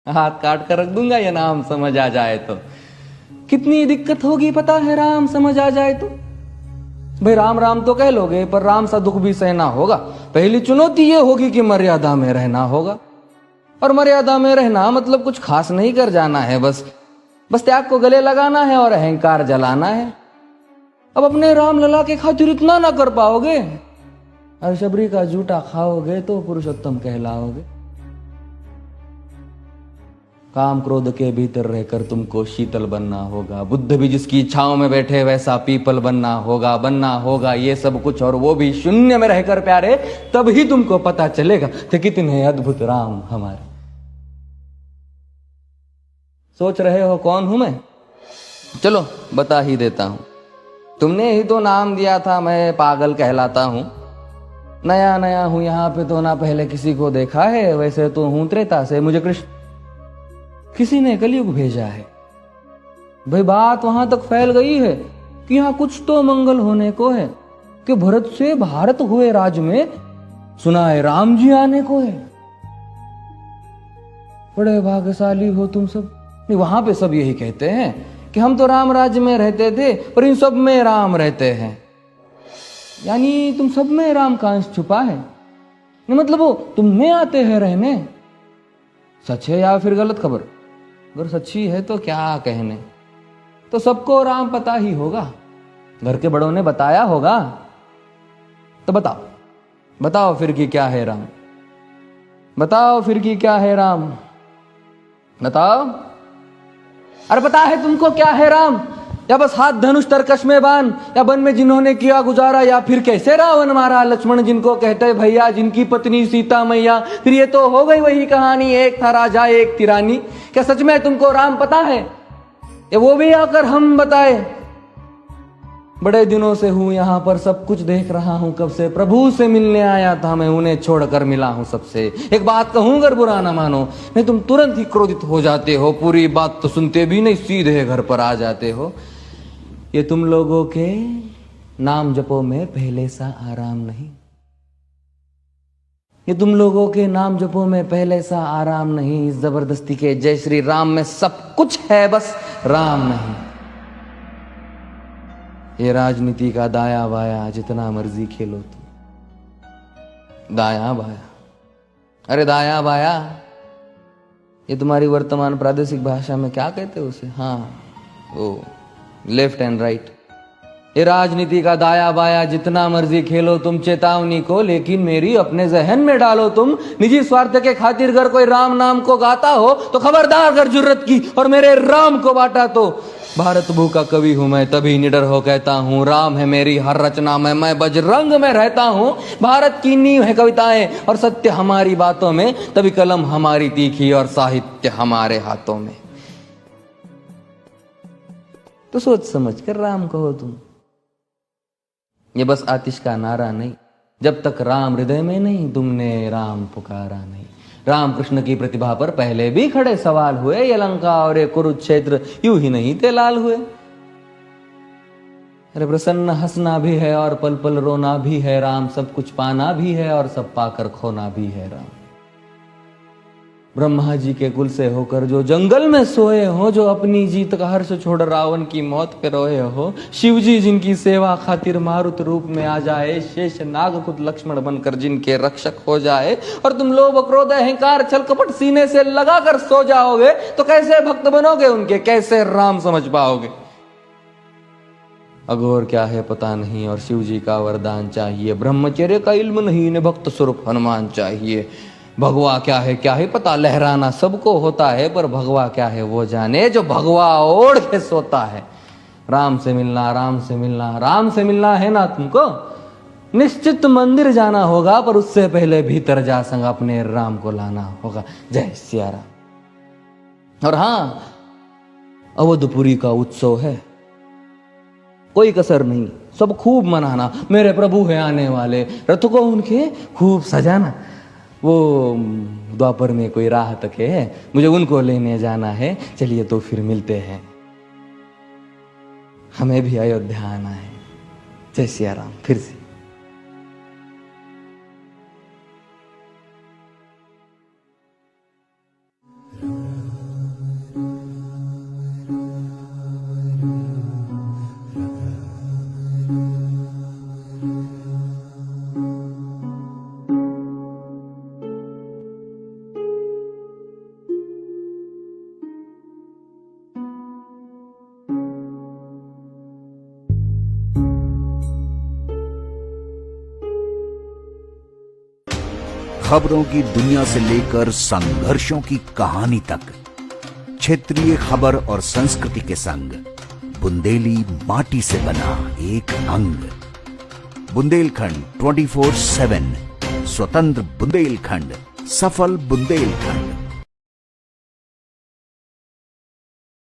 हाथ काट कर रख दूंगा ये नाम समझ आ जाए तो। कितनी दिक्कत होगी पता है राम समझ आ जाए तो। भाई राम राम तो कह लोगे पर राम सा दुख भी सहना होगा। पहली चुनौती ये होगी कि मर्यादा में रहना होगा। और मर्यादा में रहना मतलब कुछ खास नहीं कर जाना है, बस त्याग को गले लगाना है और अहंकार जलाना है। अब अपने राम लला के खातिर इतना ना कर पाओगे और शबरी का जूठा खाओगे तो पुरुषोत्तम कहलाओगे। काम क्रोध के भीतर रहकर तुमको शीतल बनना होगा। बुद्ध भी जिसकी इच्छाओं में बैठे वैसा पीपल बनना होगा ये सब कुछ, और वो भी शून्य में रहकर प्यारे। तभी तुमको पता चलेगा कि कितने अद्भुत राम हमारे। सोच रहे हो कौन हूं मैं? चलो बता ही देता हूं। तुमने ही तो नाम दिया था मैं पागल कहलाता हूं। नया नया हूं यहां पे तो ना पहले किसी को देखा है। वैसे तो हूं त्रेता से, मुझे कृष्ण किसी ने कलयुग भेजा है। भाई बात वहां तक फैल गई है कि यहां कुछ तो मंगल होने को है कि भरत से भारत हुए राज में सुना है राम जी आने को है। बड़े भाग्यशाली हो तुम सब। नहीं, वहां पे सब यही कहते हैं कि हम तो राम राज्य में रहते थे पर इन सब में राम रहते हैं। यानी तुम सब में राम का अंश छुपा है। नहीं मतलब वो तुम में आते हैं रहने। सच है या फिर गलत खबर? अगर सच्ची है तो क्या कहने। तो सबको राम पता ही होगा, घर के बड़ों ने बताया होगा। तो बताओ फिर कि क्या है राम। बताओ फिर कि क्या है राम। बताओ। अरे पता है तुमको क्या है राम? या बस हाथ धनुष तरकश में बान, या वन में जिन्होंने किया गुजारा, या फिर कैसे रावण मारा लक्ष्मण जिनको कहते भैया, जिनकी पत्नी सीता मैया। फिर ये तो हो गई वही कहानी, एक था राजा एक थी रानी। क्या सच में तुमको राम पता है? या वो भी आकर हम बताए? बड़े दिनों से हूं यहां पर, सब कुछ देख रहा हूं कब से। प्रभु से मिलने आया था मैं, उन्हें छोड़कर मिला हूं सबसे। एक बात कहूं अगर बुरा ना मानो, नहीं तुम तुरंत ही क्रोधित हो जाते हो। पूरी बात तो सुनते भी नहीं, सीधे घर पर आ जाते हो। ये तुम लोगों के नाम जपो में पहले सा आराम नहीं। ये तुम लोगों के नाम जपो में पहले सा आराम नहीं। इस जबरदस्ती के जय श्री राम में सब कुछ है, बस राम नहीं। ये राजनीति का दाया बाया जितना मर्जी खेलो तुम। दाया बाया, अरे दाया बाया, ये तुम्हारी वर्तमान प्रादेशिक भाषा में क्या कहते हो उसे? हाँ वो लेफ्ट एंड राइट। ये राजनीति का दाया बाया जितना मर्जी खेलो तुम चेतावनी को, लेकिन मेरी अपने जहन में डालो तुम। निजी स्वार्थ के खातिर अगर कोई राम नाम को गाता हो तो खबरदार अगर जुर्रत की और मेरे राम को बांटा तो। भारत भू का कवि हूं मैं, तभी निडर हो कहता हूं राम है मेरी हर रचना में। मैं बजरंग में रहता हूं, भारत की नींव है कविताएं और सत्य हमारी बातों में। तभी कलम हमारी तीखी और साहित्य हमारे हाथों में। तो सोच समझ कर राम कहो तुम। ये बस आतिश का नारा नहीं, जब तक राम हृदय में नहीं तुमने राम पुकारा नहीं। राम कृष्ण की प्रतिभा पर पहले भी खड़े सवाल हुए। ये लंका और ये कुरुक्षेत्र यूं ही नहीं थे लाल हुए। अरे प्रसन्न हंसना भी है और पल पल रोना भी है राम। सब कुछ पाना भी है और सब पाकर खोना भी है राम। ब्रह्मा जी के कुल से होकर जो जंगल में सोए हो, जो अपनी जीत का हर्ष छोड़ रावण की मौत पे रोए हो। शिव जी जिनकी सेवा खातिर मारुत रूप में आ जाए। शेष नाग खुद लक्ष्मण बनकर जिनके रक्षक हो जाए। और तुम लोभ क्रोध अहंकार छल कपट सीने से लगा कर सो जाओगे तो कैसे भक्त बनोगे उनके, कैसे राम समझ पाओगे? अघोर क्या है पता नहीं और शिव जी का वरदान चाहिए। ब्रह्मचर्य का इल्म नहीं, इन्हें भक्त स्वरूप हनुमान चाहिए। भगवा क्या है पता, लहराना सबको होता है पर भगवा क्या है वो जाने जो भगवा ओढ़ के सोता है। राम से मिलना, राम से मिलना, राम से मिलना है ना तुमको? निश्चित मंदिर जाना होगा पर उससे पहले भीतर जा संग अपने राम को लाना होगा। जय सिया राम। और हां, अवधपुरी का उत्सव है, कोई कसर नहीं, सब खूब मनाना। मेरे प्रभु है आने वाले, रथ को उनके खूब सजाना। वो द्वापर में कोई राह तक है, मुझे उनको लेने जाना है। चलिए तो फिर मिलते हैं, हमें भी अयोध्या आना है। जय सिया राम। फिर से खबरों की दुनिया से लेकर संघर्षों की कहानी तक, क्षेत्रीय खबर और संस्कृति के संग बुंदेली माटी से बना एक अंग। बुंदेलखंड 24/7, स्वतंत्र बुंदेलखंड, सफल बुंदेलखंड।